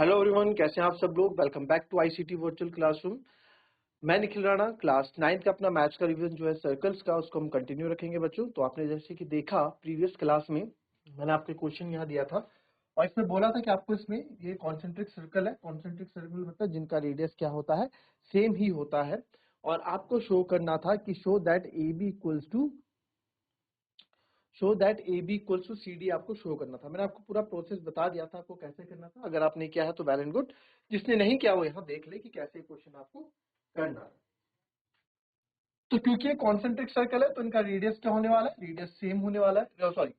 Hello everyone, कैसे हैं आप सब लोग। Welcome back to ICT virtual classroom. मैं निखिल राणा। क्लास 9 का अपना मैथ्स का रिवीजन जो है सर्कल्स का, उसको हम कंटिन्यू रखेंगे बच्चों। तो आपने जैसे कि देखा प्रीवियस क्लास में मैंने आपको क्वेश्चन यहाँ दिया था और इसमें बोला था कि आपको इसमें ये कॉन्सेंट्रिक सर्कल है। कॉन्सेंट्रिक सर्कल मतलब जिनका रेडियस क्या होता है, सेम ही होता है। और आपको शो करना था कि show that A B equals to C D आपको शो करना था। मैंने आपको पूरा प्रोसेस बता दिया था आपको कैसे करना था। अगर आपने किया है तो वेल एंड गुड, जिसने नहीं किया वो यहाँ देख ले कि कैसे क्वेश्चन आपको करना है। तो क्योंकि ये कॉन्सेंट्रिक सर्कल है तो इनका रेडियस क्या होने वाला है, रेडियस सेम होने वाला है। सॉरी,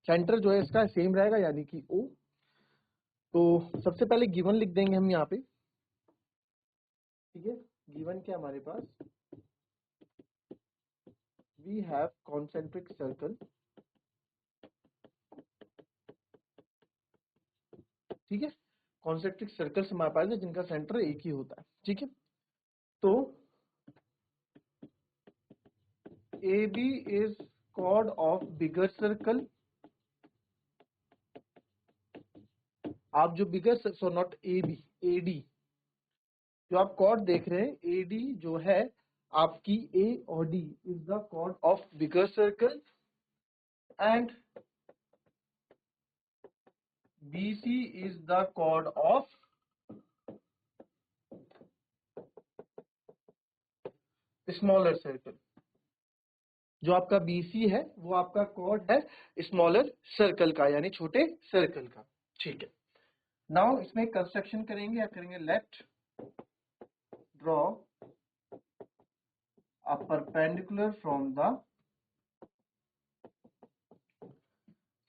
सेंटर जो है इसका सेम रहेगा यानी कि ओ। तो सबसे पहले गिवन लिख देंगे हम यहाँ पे, ठीक है। गिवन क्या हमारे पास, वी हैव कॉन्सेंट्रिक सर्कल, ठीक है। कॉन्सेंट्रिक सर्कल हमारे पास है जिनका सेंटर एक ही होता है, ठीक है। तो AB is chord of bigger circle। आप जो बिगर, सो नॉट AB, AD जो आप कॉर्ड देख रहे हैं, AD जो है आपकी A और D is the chord of bigger circle and BC is the chord of smaller circle. जो आपका BC है वो आपका कॉर्ड है स्मॉलर सर्कल का, यानी छोटे सर्कल का, ठीक है। नाउ इसमें कंस्ट्रक्शन करेंगे या करेंगे, let draw a perpendicular from the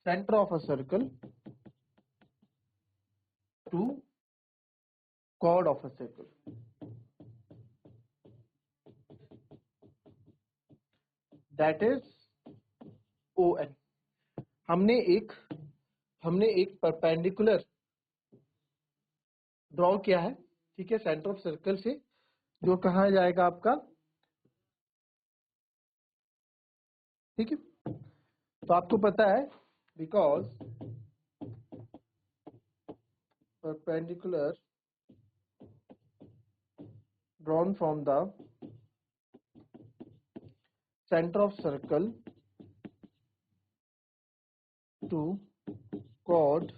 center of a circle to chord of a circle, that is ON। हमने एक परपेंडिकुलर ड्रॉ किया है, ठीक है, सेंटर ऑफ सर्कल से, जो कहा जाएगा आपका, ठीक है। तो आपको पता है because perpendicular drawn from the centre of circle to chord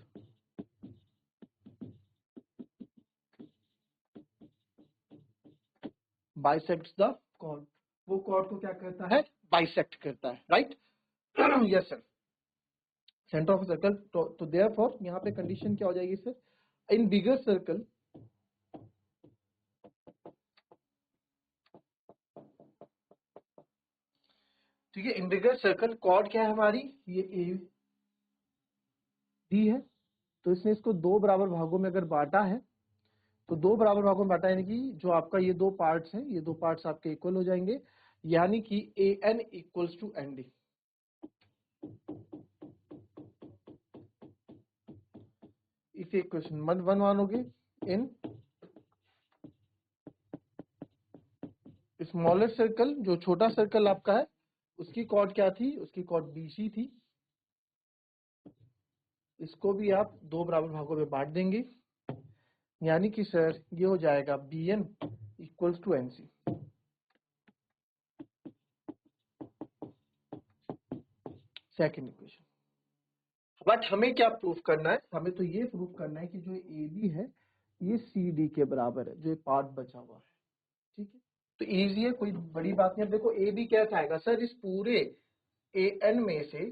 bisects the chord। वो chord को क्या करता है, बाइसेक्ट करता है, right. Yes sir, centre of circle. तो देयरफॉर यहाँ पे कंडीशन क्या हो जाएगी सर, इन बिगर सर्कल, ठीक है, इन बिगर सर्कल कॉर्ड क्या है हमारी, ये ए डी है। तो इसने इसको दो बराबर भागों में अगर बांटा है, तो दो बराबर भागों में बांटा यानी कि जो आपका ये दो पार्ट्स हैं, ये दो पार्ट्स आपके इक्वल हो जाएंगे, यानी कि A N equals to N D. इस इक्वेशन वन मानोगे इन स्मॉलेस्ट सर्कल, जो छोटा सर्कल आपका है उसकी कॉर्ड क्या थी, उसकी कॉर्ड BC थी। इसको भी आप दो बराबर भागों में बांट देंगे, यानी कि सर ये हो जाएगा BN equals to NC। Second equation. But हमें क्या प्रूफ करना है, हमें तो ये प्रूफ करना है कि जो AB है ये CD के बराबर है, जो पार्ट बचा हुआ है, ठीक है। तो इजी है, कोई बड़ी बात नहीं। अब देखो AB कैसा आएगा सर, इस पूरे AN में से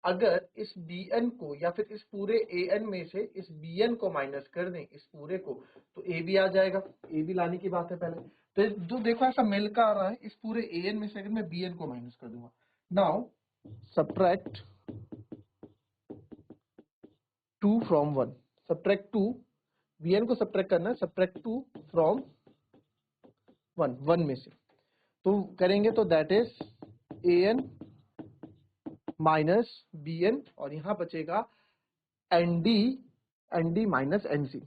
अगर इस BN को, या फिर इस पूरे AN में से इस BN को माइनस कर दें, इस पूरे को, तो AB आ जाएगा। AB लाने की बात है पहले। तो जो देखो ऐसा मिल का आ रहा है, इस पूरे AN में से अगर मैं BN को माइनस कर दूंगा, now subtract 2 from 1, subtract 2, BN को सब्ट्रैक्ट करना है, सब्ट्रैक्ट 2 फ्रॉम 1 में से। तो करेंगे तो that is AN minus BN, और यहां बचेगा ND माइनस NC।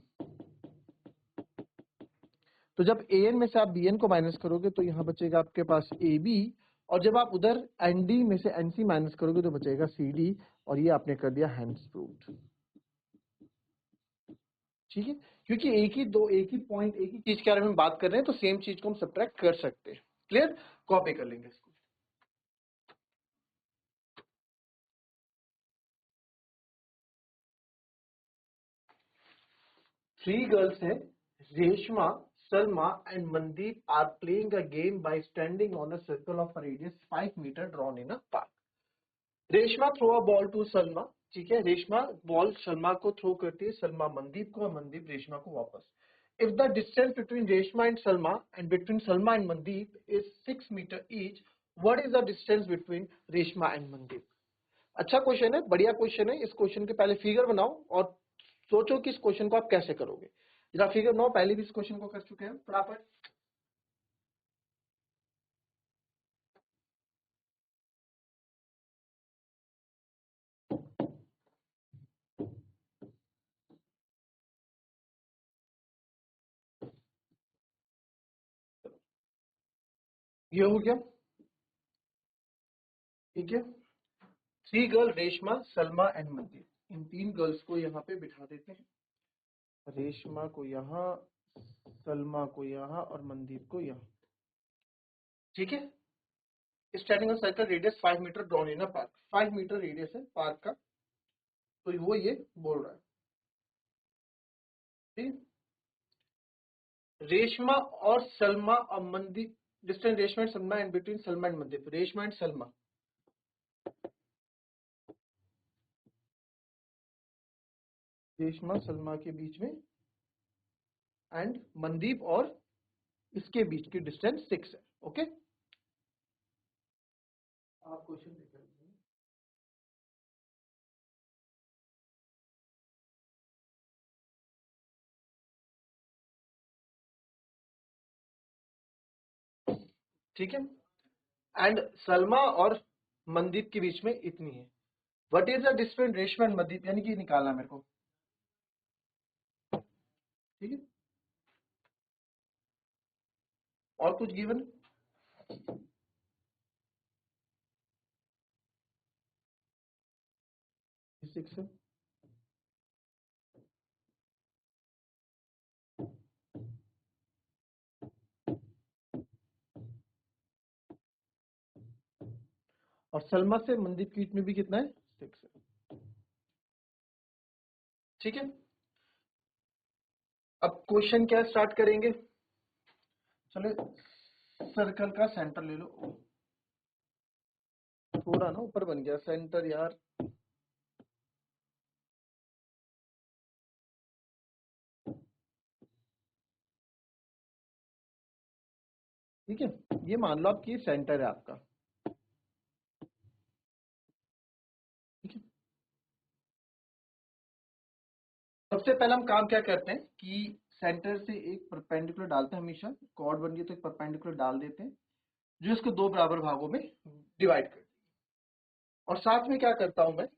तो जब AN में से आप BN को माइनस करोगे तो यहां बचेगा आपके पास AB, और जब आप उधर ND में से NC माइनस करोगे तो बचेगा CD, और ये आपने कर दिया हैंड्स प्रूव्ड, ठीक है, क्योंकि एक ही पॉइंट, एक ही चीज के बारे में बात कर रहे हैं, तो सेम चीज को हम सब्ट्रैक्ट कर सकते हैं। क्लियर? कॉपी कर लेंगे इसको। 3 girls है, Reshma, Salma and Mandeep are playing a game by standing on a circle of a radius 5 meter drawn in a park. Reshma throw a ball to Salma, ठीक है, रेशमा बॉल सलमा को थ्रो करती है, सलमा मंदीप को और मंदीप रेशमा को वापस। If the distance between Reshma and Salma and between Salma and Mandeep is 6 metre each, what is the distance between Reshma and Mandeep? अच्छा क्वेश्चन है, बढ़िया क्वेश्चन है। इस क्वेश्चन के पहले फिगर बनाओ और सोचो कि इस क्वेश्चन को आप कैसे करोगे। जरा फिगर बनाओ, पहले भी इस क्वेश्चन को कर चुके हैं फटाफट। ये हो गया, ठीक है। 3 girl, Reshma, Salma and Mandeep, in 3 girls को यहाँ पे बिठा देते हैं। रेशमा को यहाँ, सलमा को यहाँ और मनदीप को यहाँ, ठीक है। Standing on circle radius 5 metre drawn in a park, 5 metre radius है पार्क का, तो वो ये बोल रहा है, ठीक। रेशमा और सलमा और Mandeep, distance Reshma and Salma and between Salma and Mandeep, Reshma and Salma, Reshma Salma के बीच में एंड मनदीप और इसके बीच की डिस्टेंस 6 है। ओके, आप क्वेश्चन देख लीजिए। ठीक है, एंड सलमा और मनदीप के बीच में इतनी है। What is the distance Reshma and Mandeep, यानी कि निकालना मेरे को, ठीक है। और कुछ गिवन? 6 है। और सलमा से मनदीप की में भी कितना है? 6 है, ठीक है। अब क्वेश्चन क्या स्टार्ट करेंगे? चलो, सर्कल का सेंटर ले लो, थोड़ा ना ऊपर बन गया सेंटर यार। ठीक है, ये मान लो आपकी सेंटर है आपका, ठीक है। सबसे पहले हम काम क्या करते हैं कि सेंटर से एक परपेंडिकुलर डालते हैं, हमेशा कॉर्ड बन गई तो एक परपेंडिकुलर डाल देते हैं, जो इसको 2 बराबर भागों में डिवाइड कर, और साथ में क्या करता हूं मैं,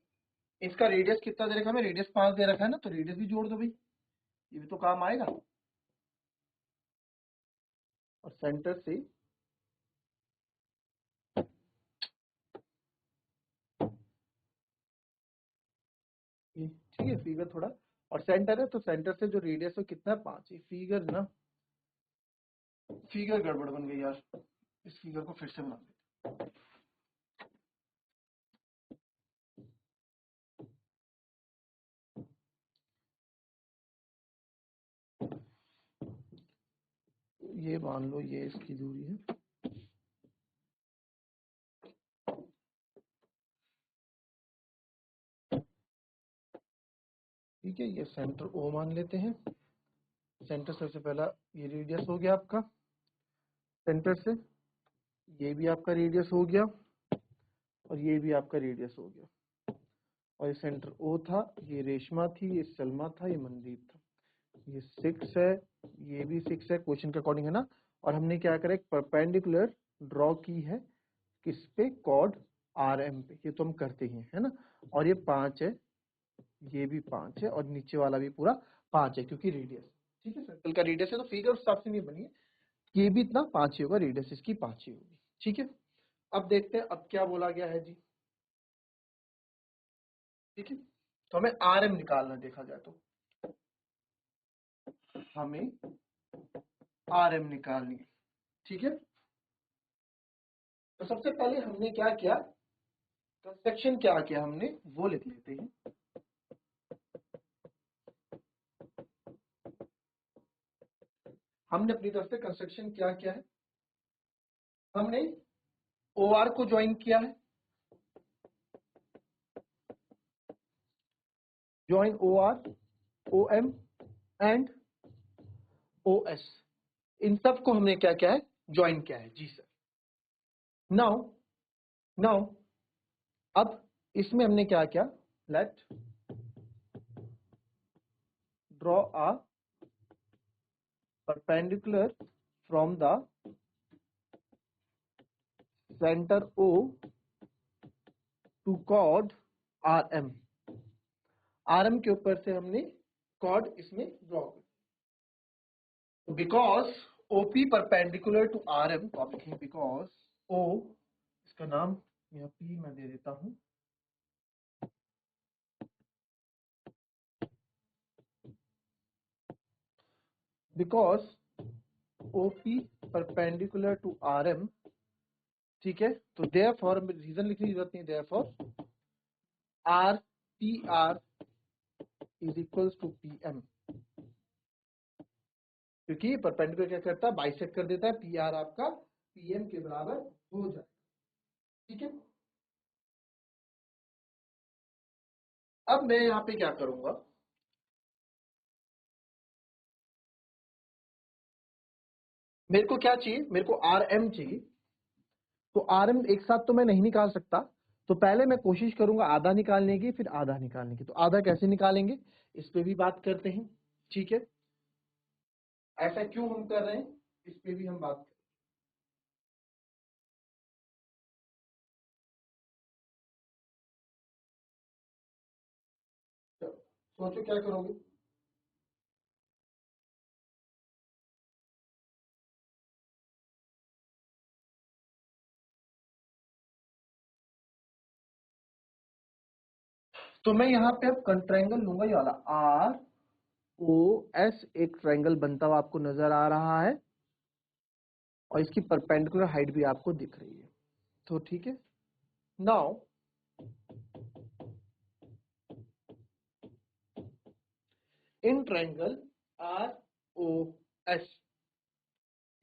इसका रेडियस कितना दे रखा है, मैं रेडियस 5 दे रखा है ना, तो रेडियस भी जोड़ दो भाई, ये भी तो काम आएगा। और सेंटर से, ठीक है, फिगर थोड़ा, और सेंटर है तो सेंटर से जो रेडियस है कितना है, 5। ये फिगर ना, फिगर गड़बड़ बन गई यार, इस फिगर को फिर से बना देते। ये मान लो ये इसकी दूरी है, ठीक है। ये सेंटर ओ मान लेते हैं। सेंटर सबसे पहला ये रेडियस हो गया आपका, सेंटर से ये भी आपका रेडियस हो गया, और ये भी आपका रेडियस हो गया। और ये सेंटर ओ था, ये रेशमा थी, ये सलमा था, ये मनदीप था। ये 6 है, ये भी 6 है, क्वेश्चन के अकॉर्डिंग है ना। और हमने क्या करा, एक परपेंडिकुलर ड्रॉ की है, किस पे, कॉर्ड आर एम पे, ये तो हम करते ही है ना। और ये 5 है, ये भी 5 है, और नीचे वाला भी पूरा 5 है, क्योंकि रेडियस, ठीक है, सर्कल का रेडियस है तो फिगर उस हिसाब से नहीं बनी है। ये भी इतना 5 ही होगा, रेडियस इसकी 5 ही होगी, ठीक है। अब देखते हैं अब क्या बोला गया है जी, ठीक है। तो हमें आर एम निकालना, देखा जाए तो हमें आर एम निकालनी है। ठीक है, तो सबसे पहले हमने क्या किया, कंस्ट्रक्शन क्या किया हमने वो लिख लेते हैं। हमने अपनी तरफ से कंस्ट्रक्शन क्या किया है, हमने ओ आर को ज्वाइन किया है, join O R, O M and O S, इन सब को हमने क्या किया है, ज्वाइन किया है। जी सर। नाउ नाउ अब इसमें हमने क्या किया, let draw a perpendicular from the center O to chord RM। RM के ऊपर से हमने chord इसमें ड्रॉ कर, because OP perpendicular to RM, तो आप लिखेंगे बिकॉज O, इसका नाम यहाँ P मैं दे देता हूं, because OP perpendicular to RM। ठीक है, तो देयरफॉर रीजन लिखने की जरूरत नहीं, therefore R P R is equals to PM, क्योंकि परपेंडिकुलर क्या करता है, बाइसेक्ट कर देता है, पी आर आपका PM के बराबर हो जाए। ठीक है, अब मैं यहाँ पे क्या करूंगा, मेरे को क्या चाहिए, मेरे को RM चाहिए, तो RM एक साथ तो मैं नहीं निकाल सकता, तो पहले मैं कोशिश करूंगा आधा निकालने की, फिर आधा निकालने की। तो आधा कैसे निकालेंगे इस पे भी बात करते हैं। ठीक है, ऐसा क्यों हम कर रहे हैं इस पे भी हम बात करें। सोचो क्या करोगे, तो मैं यहाँ पे अब ट्रायंगल लूंगा, ये वाला ROS, एक ट्रायंगल बनता हुआ आपको नजर आ रहा है, और इसकी परपेंडिकुलर हाइट भी आपको दिख रही है। तो ठीक है, नाउ इन ट्रायंगल ROS,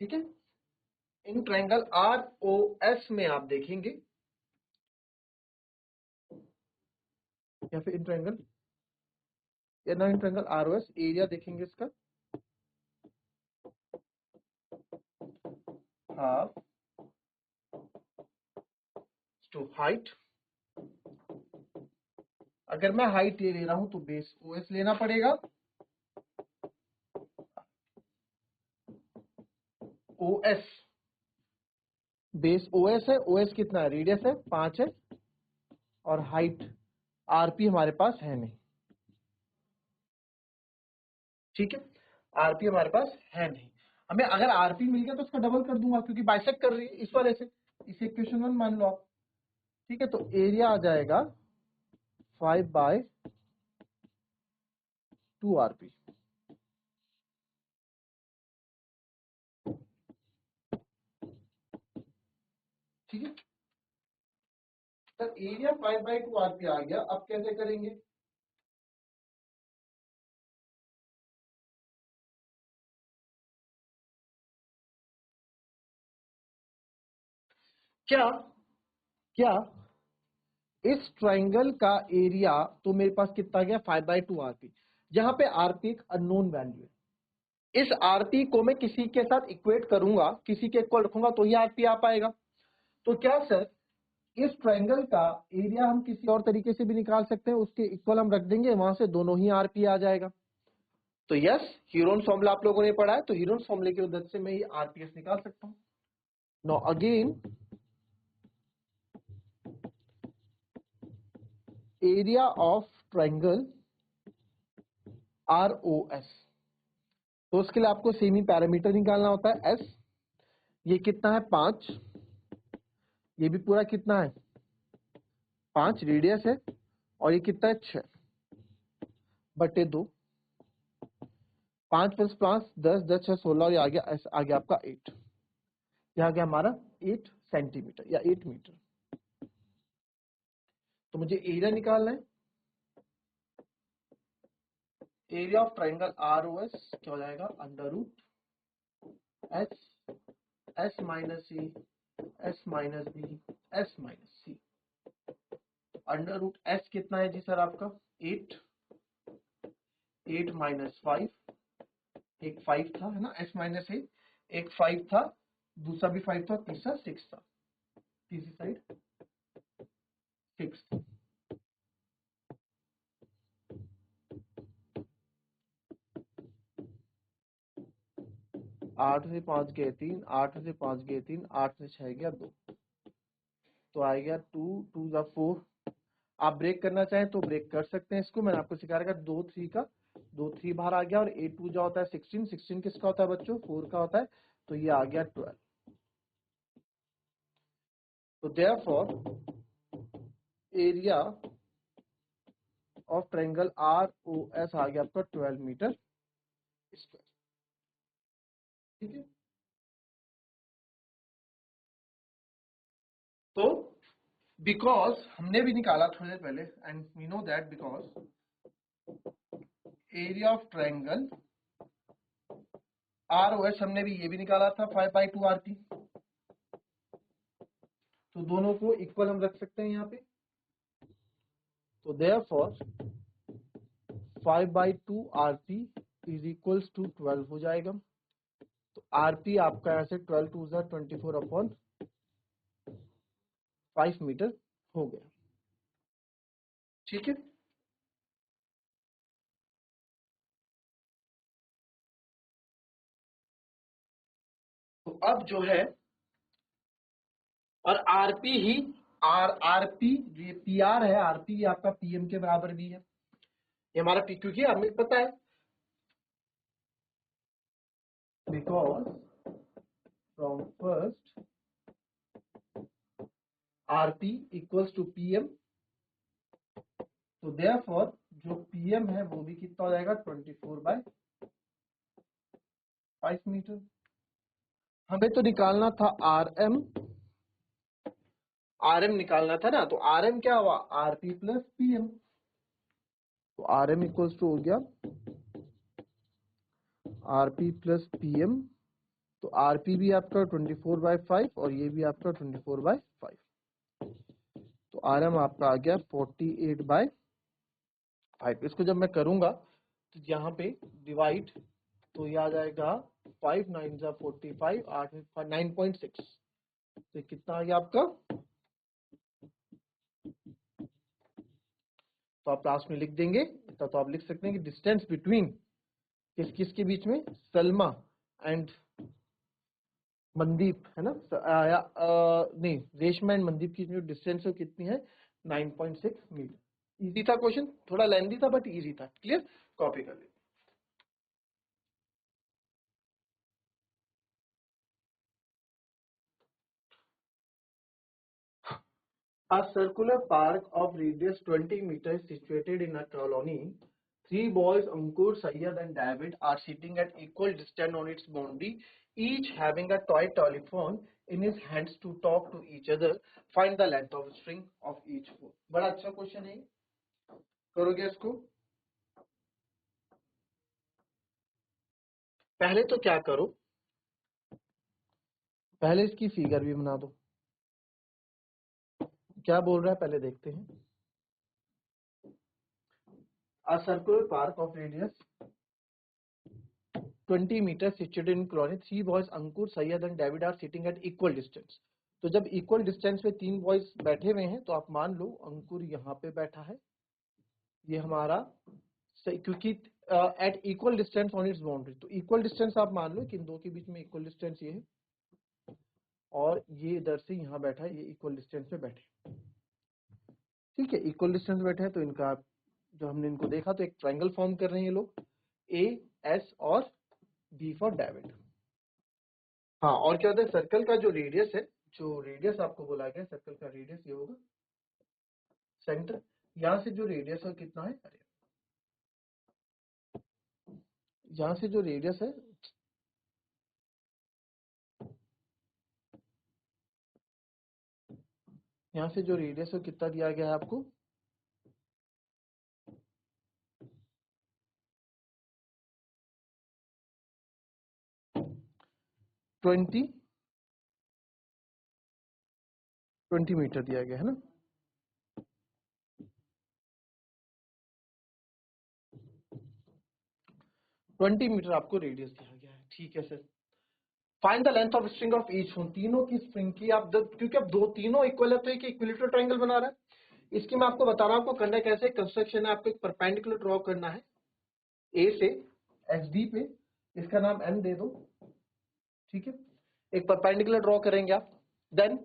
ठीक है, इन ट्रायंगल ROS में आप देखेंगे, या फिर इन ट्रायंगल, या ना इन ट्रायंगल ROS, एरिया देखेंगे इसका, हाफ टू हाइट। अगर मैं हाइट ये ले रहा हूं तो बेस OS लेना पड़ेगा, OS, बेस OS है, OS कितना है, रेडियस है 5 है, और हाइट RP हमारे पास है नहीं। ठीक है, RP हमारे पास है नहीं, हमें अगर RP मिल गया तो उसका डबल कर दूंगा, क्योंकि बाइसेक्ट कर रही है इस वाले से, इसे इक्वेशन 1 मान लो आप। ठीक है, तो एरिया आ जाएगा 5/2 RP। ठीक है सर, एरिया 5/2 RP आ गया, अब कैसे करेंगे, क्या क्या इस ट्राइंगल का एरिया तो मेरे पास कितना गया 5/2 RP, जहां पे RP एक अननोन वैल्यू है, इस RP को मैं किसी के साथ इक्वेट करूंगा, किसी के इक्वल रखूंगा तो ही RP आ पाएगा। तो क्या सर, इस ट्रायंगल का एरिया हम किसी और तरीके से भी निकाल सकते हैं, उसके इक्वल हम रख देंगे, वहां से दोनों ही RP आ जाएगा। तो यस, हीरोन फॉर्मूला आप लोगों ने पढ़ा है, तो हीरोन फॉर्मूले की मदद से मैं ये RPS निकाल सकता हूं। Now again, area of triangle ROS, तो उसके लिए आपको सेमी पैरामीटर निकालना होता है S। ये कितना है 5, ये भी पूरा कितना है 5 रेडियस है, और ये कितना है 6/2। 5 प्लस 5 10, 10 6 16 और ये आ गया आपका 8, ये आ गया हमारा 8 सेंटीमीटर या 8 मीटर। तो मुझे एरिया निकालना है। Area of triangle R O S क्या हो जाएगा, under root s minus c s minus b s minus c. Under root s कितना है जी सर आपका 8, 8 माइनस 5, एक 5 था है ना, एस माइनस ए, एक 5 था, दूसरा भी 5 था, तीसरा 6 था, तीसरी साइड 6। 8 से 5 गए 3, 8 से 5 गए 3, 8 से 6 गया 2, तो आ गया 2 2 जा 4। आप ब्रेक करना चाहें तो ब्रेक कर सकते हैं इसको, मैंने आपको सिखा रखा 2 3 का, 2 3 बाहर आ गया, और 8 2 जा होता है 16, 16 किसका होता है बच्चों 4 का होता है, तो ये आ गया 12। तो therefore area of triangle R O S आ गया आपका 12 मीटर स्क्वायर। ठीक है, तो बिकॉज हमने भी निकाला थोड़ी देर पहले, and we know that because area of triangle R O S हमने भी ये भी निकाला था 5/2 आर पी, तो दोनों को इक्वल हम रख सकते हैं यहाँ पे। तो therefore 5/2 RP is equals to 12 हो जाएगा। तो आरपी आपका ऐसे 12 2 24/5 मीटर हो गया। ठीक है, तो अब जो है, और आरपी ही आरपी ये पीआर है, आरपी आपका पीएम के बराबर भी है, ये हमारा पी, क्योंकि हमें पता है because from first RP equals to PM, तो देयरफॉर जो पीएम है वो भी कितना हो जाएगा 24/5 मीटर। हमें तो निकालना था आरएम, आरएम निकालना था ना, तो आरएम क्या हुआ आरपी प्लस पीएम, तो आरएम इक्वल्स टू हो गया आरपी प्लस पीएम। तो आरपी भी आपका 24/5 और ये भी आपका 24/5, तो आरएम आपका आ गया 48/5। इसको जब मैं करूंगा तो यहाँ पे डिवाइड, तो ये आ जाएगा 5 9 जा 45, 8 9.6, तो कितना आ गया आपका, तो आप लास्ट में लिख देंगे। तो आप लिख सकते हैं कि डिस्टेंस बिटवीन किस किस के बीच में, सलमा एंड मनदीप है ना, नहीं रेशमा एंड मनदीप की जो डिस्टेंस है कितनी है 9.6 मीटर। इजी था क्वेश्चन, थोड़ा लेंथी था बट इजी था। क्लियर, कॉपी कर ले। A circular park of radius 20 meters situated in a colony. Three boys, Ankur, Sayyad and David, are sitting at equal distance on its boundary, each having a toy telephone in his hands to talk to each other. Find the length of string of each phone. बड़ा अच्छा question है, करोगे इसको। पहले तो क्या करो, पहले इसकी फिगर भी बना दो। क्या बोल रहा है पहले देखते हैं। A circular park of radius 20 meters situated in colony. Three boys, Ankur, Sayyad and David are sitting at equal distance. तो जब इक्वल डिस्टेंस पे तीन बॉयज बैठे हुए हैं, तो आप मान लो अंकुर यहाँ पे बैठा है, ये हमारा क्योंकि at equal distance on its boundary, तो इक्वल डिस्टेंस आप मान लो कि इन दो के बीच में इक्वल डिस्टेंस ये है, और ये इधर से यहाँ बैठा है, ये इक्वल डिस्टेंस पे बैठे। ठीक है, इक्वल डिस्टेंस बैठे हैं, तो इनका जो हमने इनको देखा तो एक ट्रायंगल फॉर्म कर रहे हैं ये लोग, ए एस और बी फॉर डेविड। हाँ, और क्या होता है सर्कल का जो रेडियस है, जो रेडियस आपको बोला गया सर्कल का रेडियस ये होगा सेंटर, यहाँ से जो रेडियस है कितना है, अरे यहाँ से जो रेडियस है, यहाँ से जो रेडियस है कितना दिया गया है आपको, 20 मीटर दिया गया है ना। ट्वेंटी मीटर आपको रेडियस दिया गया है, ठीक है sir. Find the length of string of each, तीनों की स्ट्रिंग की आप क्योंकि अब दो तीनों इक्वल है तो एक इक्विलेटरल ट्रायंगल बना रहा है। इसकी मैं आपको बता रहा हूं आपको करना कैसे, कंस्ट्रक्शन है, आपको एक परपेंडिकुलर ड्रॉ करना है ए से एक्स डी पे, इसका नाम एम दे दो, ठीक है। एक परपेंडिकुलर ड्रॉ करेंगे आप, देन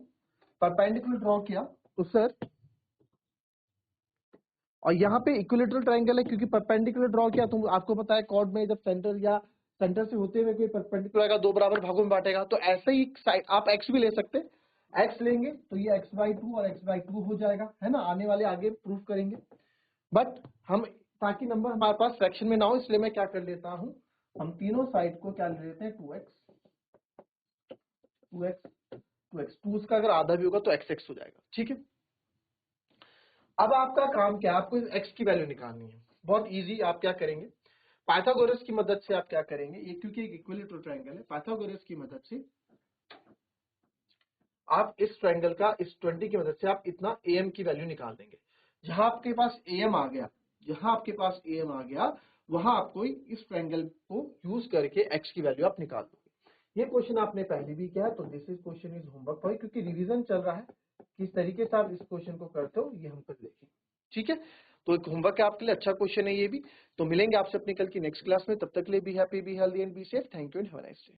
परपेंडिकुलर ड्रॉ किया तो सर, और यहाँ पे इक्विलेटरल ट्रायंगल है क्योंकि परपेंडिकुलर ड्रॉ किया, तो आपको पता है कॉर्ड में जब सेंटर या सेंटर से होते हुए कोई परपेंडिकुलर आएगा दो बराबर भागों में बांटेगा, तो ऐसे ही साइड आप एक्स भी ले सकते हैं, एक्स लेंगे तो ये x/2 और x/2 हो जाएगा, है ना, आने वाले आगे प्रूफ करेंगे। बट हम ताकि नंबर हमारे पास फ्रैक्शन में ना हो इसलिए मैं क्या कर लेता हूं, हम तीनों साइड को क्या ले लेते हैं 2x, 2 उसका अगर आधा भी होगा तो x हो जाएगा, ठीक है। अब आपका काम क्या है, आपको इस x की वैल्यू निकालनी है, बहुत इजी। आप क्या करेंगे, पाइथागोरस की मदद से आप क्या करेंगे, ये क्योंकि एक इक्विलेटरल ट्रायंगल है, पाइथागोरस की मदद से आप इस ट्रायंगल का, इस 20 की मदद से आप इतना am की वैल्यू निकाल देंगे। जहां आपके पास am आ गया, जहां आपके पास am आ गया, वहां आपको इस ट्रायंगल को यूज करके x की वैल्यू आप निकाल दोगे। ये क्वेश्चन आपने पहले भी किया है, तो this is question is homework for, क्योंकि रिवीजन चल रहा है, किस तरीके से आप इस क्वेश्चन को करते हो ये हम कल देखेंगे, ठीक है। तो एक होमवर्क है आपके लिए, अच्छा क्वेश्चन है ये भी। तो मिलेंगे आपसे अपनी कल की नेक्स्ट क्लास में, तब तक के लिए be happy, be healthy and be safe. Thank you and have a nice day.